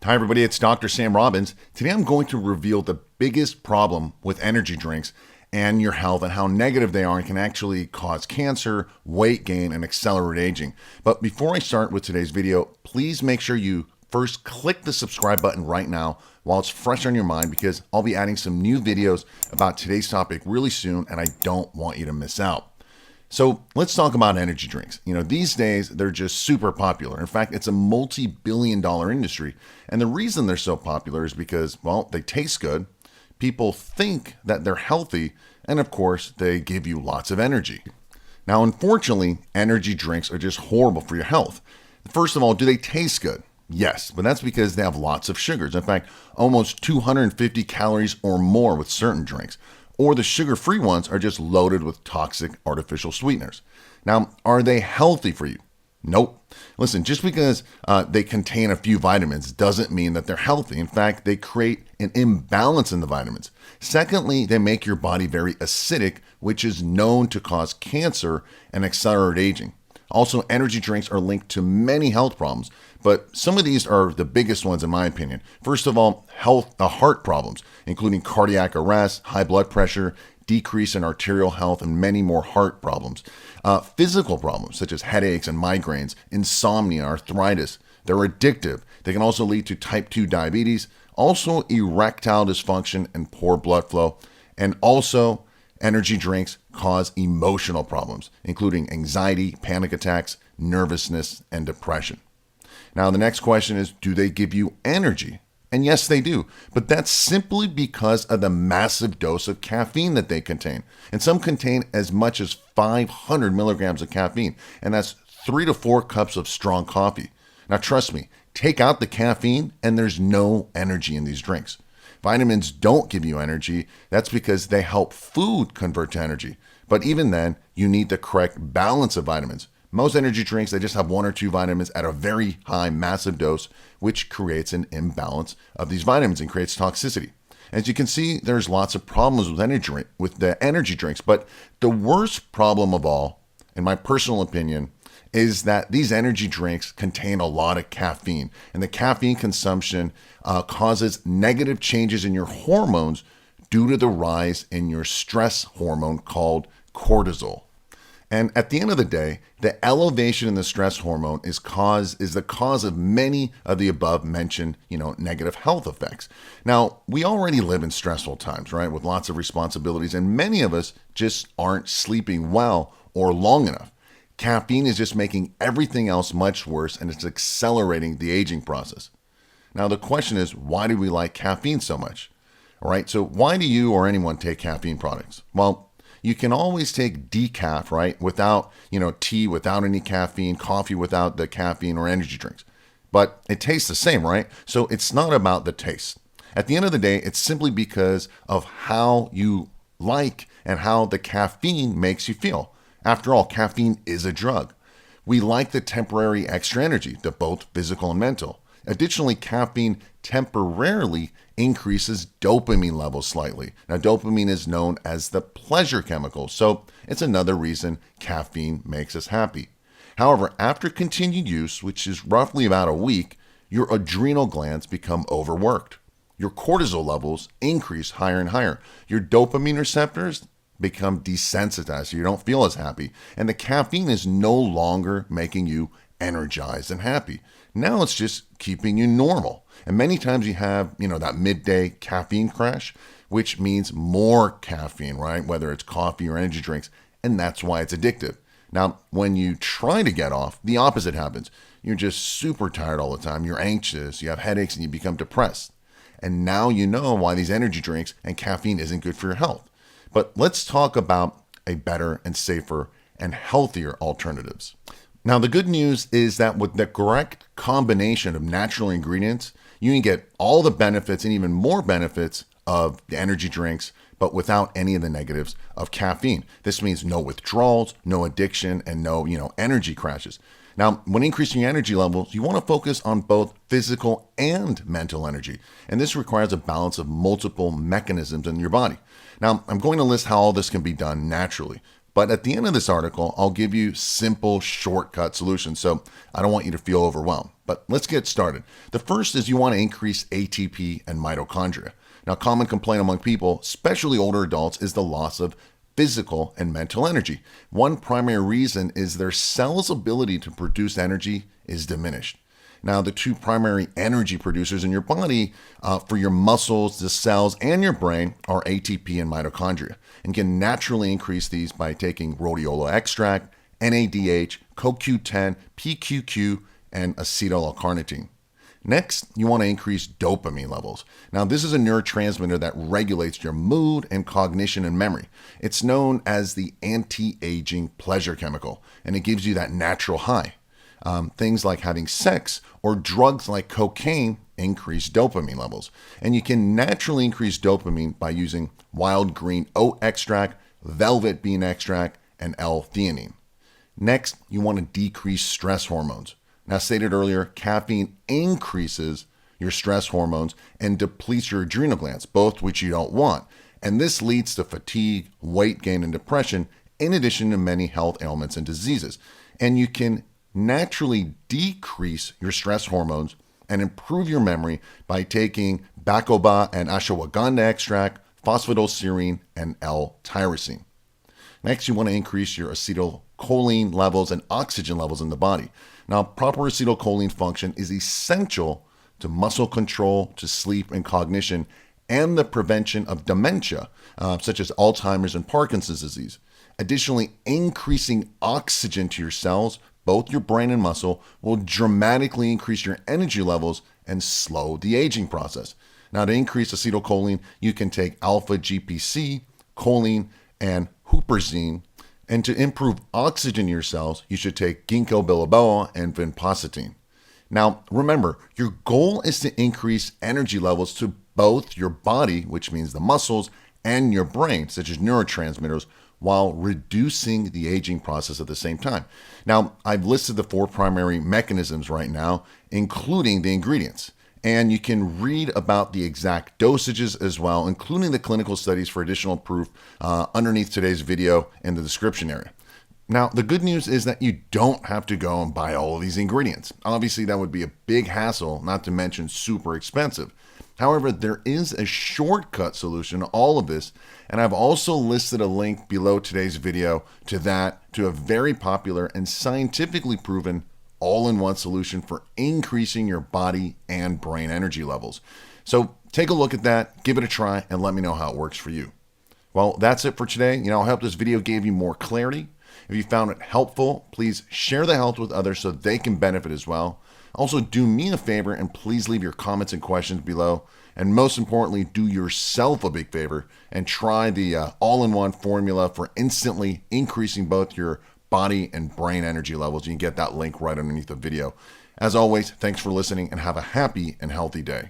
Hi, everybody. It's Dr. Sam Robbins. Today, I'm going to reveal the biggest problem with energy drinks and your health and how negative they are and can actually cause cancer, weight gain, and accelerate aging. But before I start with today's video, please make sure you first click the subscribe button right now while it's fresh on your mind, because I'll be adding some new videos about today's topic really soon, and I don't want you to miss out. So let's talk about energy drinks. These days they're just super popular. In fact, it's a multi-billion-dollar industry. And the reason they're so popular is because, well, they taste good, people think that they're healthy, and of course, they give you lots of energy. Now, unfortunately, energy drinks are just horrible for your health. First of all, do they taste good? Yes, but that's because they have lots of sugars. In fact, almost 250 calories or more with certain drinks. Or the sugar-free ones are just loaded with toxic artificial sweeteners. Now, are they healthy for you? Nope. Listen, just because they contain a few vitamins doesn't mean that they're healthy. In fact, they create an imbalance in the vitamins. Secondly, they make your body very acidic, which is known to cause cancer and accelerate aging. Also, energy drinks are linked to many health problems, but some of these are the biggest ones in my opinion. First of all, heart problems, including cardiac arrest, high blood pressure, decrease in arterial health, and many more heart problems. Physical problems such as headaches and migraines, insomnia, arthritis. They're addictive. They can also lead to type 2 diabetes, also erectile dysfunction and poor blood flow, and also energy drinks cause emotional problems, including anxiety, panic attacks, nervousness, and depression. Now, the next question is, do they give you energy? And yes, they do, but that's simply because of the massive dose of caffeine that they contain. And some contain as much as 500 milligrams of caffeine, and that's 3 to 4 cups of strong coffee. Now, trust me, take out the caffeine and there's no energy in these drinks. Vitamins don't give you energy. That's because they help food convert to energy. But even then, you need the correct balance of vitamins. Most energy drinks, they just have 1 or 2 vitamins at a very high, massive dose, which creates an imbalance of these vitamins and creates toxicity. As you can see, there's lots of problems with the energy drinks. But the worst problem of all, in my personal opinion, is that these energy drinks contain a lot of caffeine, and the caffeine consumption causes negative changes in your hormones due to the rise in your stress hormone called cortisol. And at the end of the day, the elevation in the stress hormone is the cause of many of the above mentioned, negative health effects. Now, we already live in stressful times, right, with lots of responsibilities, and many of us just aren't sleeping well or long enough. Caffeine is just making everything else much worse, and it's accelerating the aging process. Now, the question is, why do we like caffeine so much? All right, so why do you or anyone take caffeine products? Well, you can always take decaf, right, without, tea without any caffeine, coffee without the caffeine, or energy drinks. But it tastes the same, right? So it's not about the taste. At the end of the day, it's simply because of how you like and how the caffeine makes you feel. After all, caffeine is a drug. We like the temporary extra energy, both physical and mental. Additionally, caffeine temporarily increases dopamine levels slightly. Now, dopamine is known as the pleasure chemical, so it's another reason caffeine makes us happy. However, after continued use, which is roughly about a week, your adrenal glands become overworked. Your cortisol levels increase higher and higher. Your dopamine receptors become desensitized, so you don't feel as happy. And the caffeine is no longer making you energized and happy. Now it's just keeping you normal. And many times you have, that midday caffeine crash, which means more caffeine, right? Whether it's coffee or energy drinks. And that's why it's addictive. Now, when you try to get off, the opposite happens. You're just super tired all the time. You're anxious, you have headaches, and you become depressed. And now you know why these energy drinks and caffeine isn't good for your health. But let's talk about a better and safer and healthier alternatives. Now, the good news is that with the correct combination of natural ingredients, you can get all the benefits and even more benefits of the energy drinks, but without any of the negatives of caffeine. This means no withdrawals, no addiction, and no, energy crashes. Now, when increasing your energy levels, you want to focus on both physical and mental energy. And this requires a balance of multiple mechanisms in your body. Now, I'm going to list how all this can be done naturally. But at the end of this article, I'll give you simple shortcut solutions. So I don't want you to feel overwhelmed. But let's get started. The first is you want to increase ATP and mitochondria. Now, common complaint among people, especially older adults, is the loss of physical and mental energy. One primary reason is their cells' ability to produce energy is diminished. Now, the two primary energy producers in your body for your muscles, the cells, and your brain are ATP and mitochondria, and can naturally increase these by taking rhodiola extract, NADH, CoQ10, PQQ, and acetyl L-carnitine. Next, you want to increase dopamine levels. Now, this is a neurotransmitter that regulates your mood and cognition and memory. It's known as the anti-aging pleasure chemical, and it gives you that natural high. Things like having sex or drugs like cocaine increase dopamine levels. And you can naturally increase dopamine by using wild green oat extract, velvet bean extract, and L-theanine. Next, you want to decrease stress hormones. Now, stated earlier, caffeine increases your stress hormones and depletes your adrenal glands, both which you don't want. And this leads to fatigue, weight gain, and depression, in addition to many health ailments and diseases. And you can naturally decrease your stress hormones and improve your memory by taking bacopa and ashwagandha extract, phosphatidylserine, and L-tyrosine. Next, you want to increase your acetylcholine levels and oxygen levels in the body. Now, proper acetylcholine function is essential to muscle control, to sleep and cognition, and the prevention of dementia, such as Alzheimer's and Parkinson's disease. Additionally, increasing oxygen to your cells, both your brain and muscle, will dramatically increase your energy levels and slow the aging process. Now, to increase acetylcholine, you can take alpha GPC, choline, and huperzine. And to improve oxygen in your cells, you should take ginkgo biloba and vinpocetine. Now, remember, your goal is to increase energy levels to both your body, which means the muscles, and your brain, such as neurotransmitters, while reducing the aging process at the same time. Now, I've listed the 4 primary mechanisms right now, including the ingredients. And you can read about the exact dosages as well, including the clinical studies for additional proof underneath today's video in the description area. Now, the good news is that you don't have to go and buy all of these ingredients. Obviously, that would be a big hassle, not to mention super expensive. However, there is a shortcut solution to all of this, and I've also listed a link below today's video to a very popular and scientifically proven all-in-one solution for increasing your body and brain energy levels. So take a look at that, give it a try, and let me know how it works for you. Well, that's it for today. I hope this video gave you more clarity. If you found it helpful, please share the health with others so they can benefit as well. Also, do me a favor and please leave your comments and questions below. And most importantly, do yourself a big favor and try the all-in-one formula for instantly increasing both your body and brain energy levels. You can get that link right underneath the video. As always, thanks for listening and have a happy and healthy day.